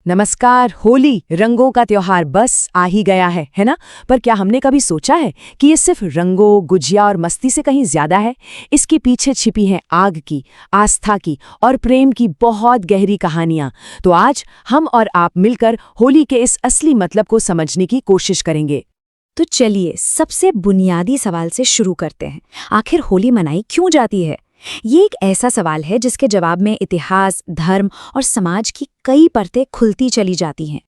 नमस्कार। होली रंगों का त्योहार बस आ ही गया है ना? पर क्या हमने कभी सोचा है कि ये सिर्फ रंगों, गुजिया और मस्ती से कहीं ज्यादा है? इसके पीछे छिपी हैं आग की, आस्था की और प्रेम की बहुत गहरी कहानियां। तो आज हम और आप मिलकर होली के इस असली मतलब को समझने की कोशिश करेंगे। तो चलिए सबसे बुनियादी सवाल से शुरू करते हैं। आखिर होली मनाई क्यों जाती है? ये एक ऐसा सवाल है जिसके जवाब में इतिहास, धर्म और समाज की कई परतें खुलती चली जाती हैं।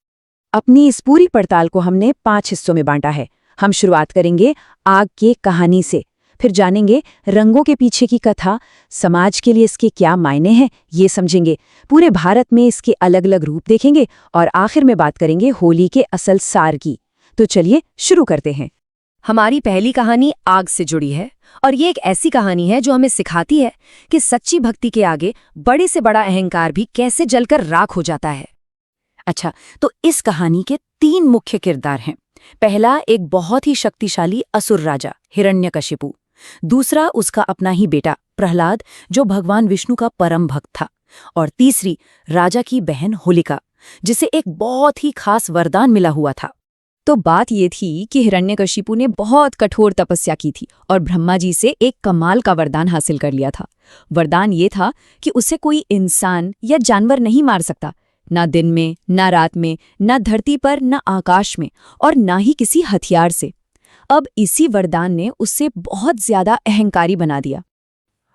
अपनी इस पूरी पड़ताल को हमने 5 हिस्सों में बांटा है। हम शुरुआत करेंगे आग की कहानी से, फिर जानेंगे रंगों के पीछे की कथा, समाज के लिए इसके क्या मायने हैं ये समझेंगे, पूरे भारत में इसके अलग अलग रूप देखेंगे और आखिर में बात करेंगे होली के असल सार की। तो चलिए शुरू करते हैं। हमारी पहली कहानी आग से जुड़ी है और ये एक ऐसी कहानी है जो हमें सिखाती है कि सच्ची भक्ति के आगे बड़े से बड़ा अहंकार भी कैसे जलकर राख हो जाता है। अच्छा, तो इस कहानी के 3 मुख्य किरदार हैं। पहला एक बहुत ही शक्तिशाली असुर राजा हिरण्यकशिपु, दूसरा उसका अपना ही बेटा प्रहलाद जो भगवान विष्णु का परम भक्त था, और तीसरी राजा की बहन होलिका जिसे एक बहुत ही खास वरदान मिला हुआ था। तो बात ये थी कि हिरण्यकशिपु ने बहुत कठोर तपस्या की थी और ब्रह्मा जी से एक कमाल का वरदान हासिल कर लिया था। वरदान ये था कि उसे कोई इंसान या जानवर नहीं मार सकता, ना दिन में, ना रात में, ना धरती पर, ना आकाश में, और ना ही किसी हथियार से। अब इसी वरदान ने उससे बहुत ज्यादा अहंकारी बना दिया।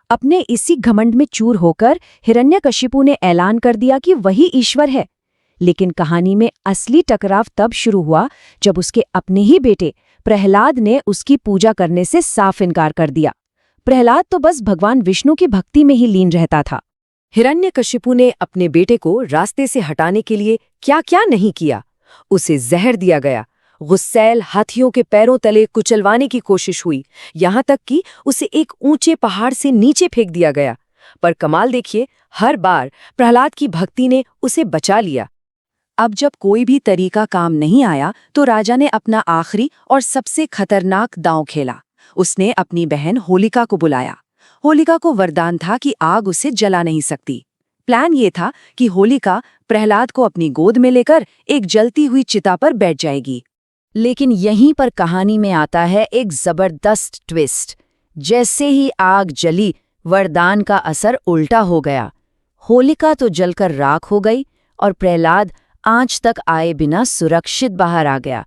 अपने इसी घमंड में चूर होकर हिरण्यकशिपु ने ऐलान कर दिया कि वही ईश्वर है। लेकिन कहानी में असली टकराव तब शुरू हुआ जब उसके अपने ही बेटे प्रहलाद ने उसकी पूजा करने से साफ इनकार कर दिया। प्रहलाद तो बस भगवान विष्णु की भक्ति में ही लीन रहता था। हिरण्यकशिपु ने अपने बेटे को रास्ते से हटाने के लिए क्या क्या नहीं किया। उसे जहर दिया गया, गुस्सैल हाथियों के पैरों तले कुचलवाने की कोशिश हुई, यहाँ तक कि उसे एक ऊंचे पहाड़ से नीचे फेंक दिया गया। पर कमाल देखिए, हर बार प्रहलाद की भक्ति ने उसे बचा लिया। अब जब कोई भी तरीका काम नहीं आया तो राजा ने अपना आखिरी और सबसे खतरनाक दांव खेला। उसने अपनी बहन होलिका को बुलाया। होलिका को वरदान था कि आग उसे जला नहीं सकती। प्लान ये था कि होलिका प्रहलाद को अपनी गोद में लेकर एक जलती हुई चिता पर बैठ जाएगी। लेकिन यहीं पर कहानी में आता है एक जबरदस्त ट्विस्ट। जैसे ही आग जली, वरदान का असर उल्टा हो गया। होलिका तो जलकर राख हो गई और प्रहलाद आंच तक आए बिना सुरक्षित बाहर आ गया।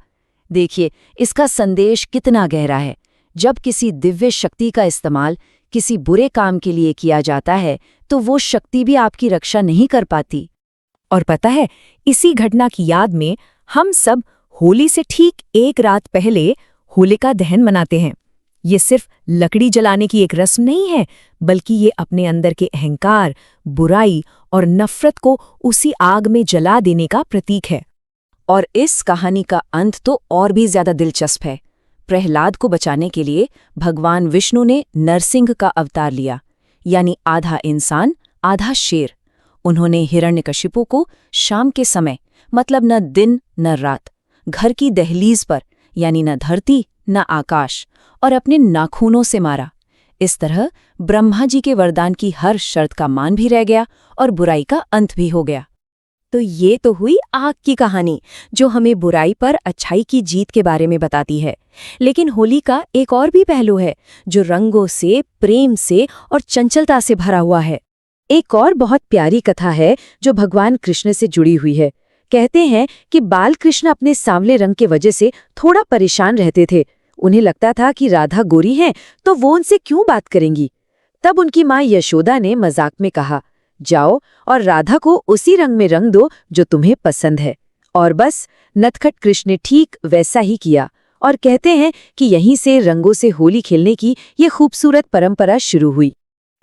देखिए, इसका संदेश कितना गहरा है। जब किसी दिव्य शक्ति का इस्तेमाल किसी बुरे काम के लिए किया जाता है तो वो शक्ति भी आपकी रक्षा नहीं कर पाती। और पता है, इसी घटना की याद में हम सब होली से ठीक एक रात पहले होलिका दहन मनाते हैं। ये सिर्फ लकड़ी जलाने की एक रस्म नहीं है, बल्कि ये अपने अंदर के अहंकार, बुराई और नफरत को उसी आग में जला देने का प्रतीक है। और इस कहानी का अंत तो और भी ज्यादा दिलचस्प है। प्रहलाद को बचाने के लिए भगवान विष्णु ने नरसिंह का अवतार लिया, यानी आधा इंसान आधा शेर। उन्होंने हिरण्यकशिपु को शाम के समय, मतलब न दिन न रात, घर की दहलीज पर, यानी न धरती न आकाश, और अपने नाखूनों से मारा। इस तरह ब्रह्मा जी के वरदान की हर शर्त का मान भी रह गया और बुराई का अंत भी हो गया। तो ये तो हुई आग की कहानी, जो हमें बुराई पर अच्छाई की जीत के बारे में बताती है। लेकिन होली का एक और भी पहलू है, जो रंगों से, प्रेम से और चंचलता से भरा हुआ है। एक और बहुत प्यारी कथा है जो भगवान कृष्ण से जुड़ी हुई है। कहते हैं कि बाल कृष्ण अपने सांवले रंग के वजह से थोड़ा परेशान रहते थे। उन्हें लगता था कि राधा गोरी हैं तो वो उनसे क्यों बात करेंगी। तब उनकी माँ यशोदा ने मजाक में कहा, जाओ और राधा को उसी रंग में रंग दो जो तुम्हें पसंद है। और बस नटखट कृष्ण ने ठीक वैसा ही किया। और कहते हैं कि यहीं से रंगों से होली खेलने की ये खूबसूरत परंपरा शुरू हुई।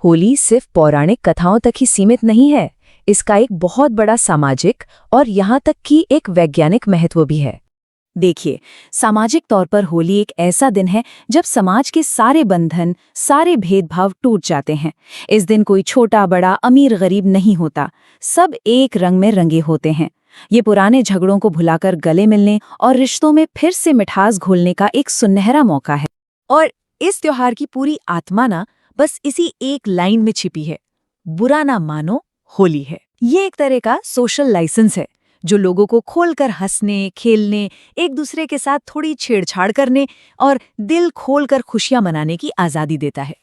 होली सिर्फ पौराणिक कथाओं तक ही सीमित नहीं है, इसका एक बहुत बड़ा सामाजिक और यहाँ तक कि एक वैज्ञानिक महत्व भी है। देखिए, सामाजिक तौर पर होली एक ऐसा दिन है जब समाज के सारे बंधन, सारे भेदभाव टूट जाते हैं। इस दिन कोई छोटा बड़ा, अमीर गरीब नहीं होता, सब एक रंग में रंगे होते हैं। ये पुराने झगड़ों को भुलाकर गले मिलने और रिश्तों में फिर से मिठास घोलने का एक सुनहरा मौका है। और इस त्योहार की पूरी आत्मा ना बस इसी एक लाइन में छिपी है, बुरा ना मानो, होली है। ये एक तरह का सोशल लाइसेंस है जो लोगों को खोलकर हंसने, खेलने, एक दूसरे के साथ थोड़ी छेड़छाड़ करने और दिल खोलकर खुशियां मनाने की आज़ादी देता है।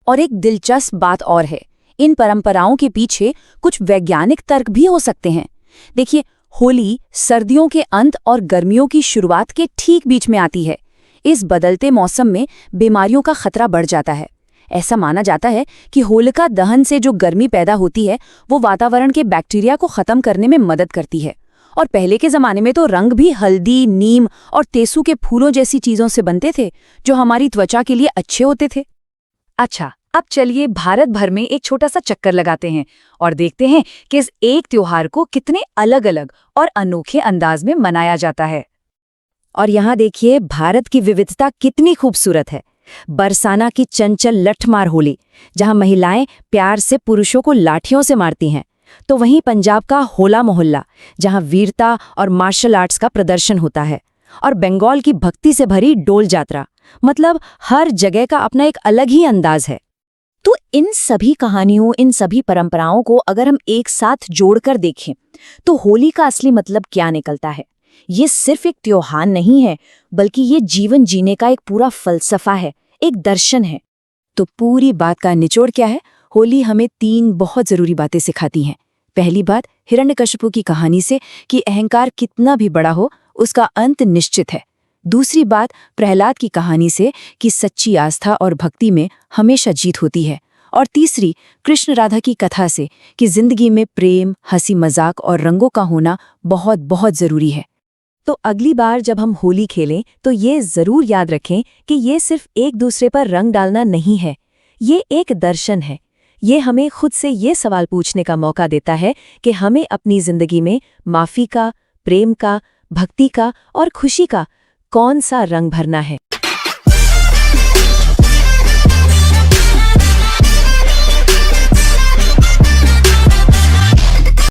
और एक दिलचस्प बात और है, इन परंपराओं के पीछे कुछ वैज्ञानिक तर्क भी हो सकते हैं। देखिए, होली सर्दियों के अंत और गर्मियों की शुरुआत के ठीक बीच में आती है। इस बदलते मौसम में बीमारियों का खतरा बढ़ जाता है। ऐसा माना जाता है कि होलिका दहन से जो गर्मी पैदा होती है वो वातावरण के बैक्टीरिया को खत्म करने में मदद करती है। और पहले के जमाने में तो रंग भी हल्दी, नीम और तेसू के फूलों जैसी चीजों से बनते थे, जो हमारी त्वचा के लिए अच्छे होते थे। अच्छा, अब चलिए भारत भर में एक छोटा सा चक्कर लगाते हैं और देखते हैं कि इस एक त्योहार को कितने अलग-अलग और अनोखे अंदाज में मनाया जाता है। और यहाँ देखिए भारत की विविधता कितनी खूबसूरत है। बरसाना की चंचल लठमार होली, जहाँ महिलाएं प्यार से पुरुषों को लाठियों से मारती हैं, तो वहीं पंजाब का होला मोहल्ला, जहाँ वीरता और मार्शल आर्ट्स का प्रदर्शन होता है, और बंगाल की भक्ति से भरी डोल यात्रा। मतलब हर जगह का अपना एक अलग ही अंदाज है। तो इन सभी कहानियों, इन सभी परंपराओं को अगर हम एक साथ जोड़कर देखें तो होली का असली मतलब क्या निकलता है? ये सिर्फ एक त्योहार नहीं है, बल्कि ये जीवन जीने का एक पूरा फलसफा है, एक दर्शन है। तो पूरी बात का निचोड़ क्या है? होली हमें 3 बहुत जरूरी बातें सिखाती हैं। पहली बात हिरण्यकशिपु की कहानी से कि अहंकार कितना भी बड़ा हो, उसका अंत निश्चित है। दूसरी बात प्रहलाद की कहानी से कि सच्ची आस्था और भक्ति में हमेशा जीत होती है। और तीसरी कृष्ण राधा की कथा से कि जिंदगी में प्रेम, हंसी मजाक और रंगों का होना बहुत बहुत जरूरी है। तो अगली बार जब हम होली खेलें तो ये जरूर याद रखें कि ये सिर्फ एक दूसरे पर रंग डालना नहीं है, ये एक दर्शन है। ये हमें खुद से ये सवाल पूछने का मौका देता है कि हमें अपनी जिंदगी में माफी का, प्रेम का, भक्ति का और खुशी का कौन सा रंग भरना है।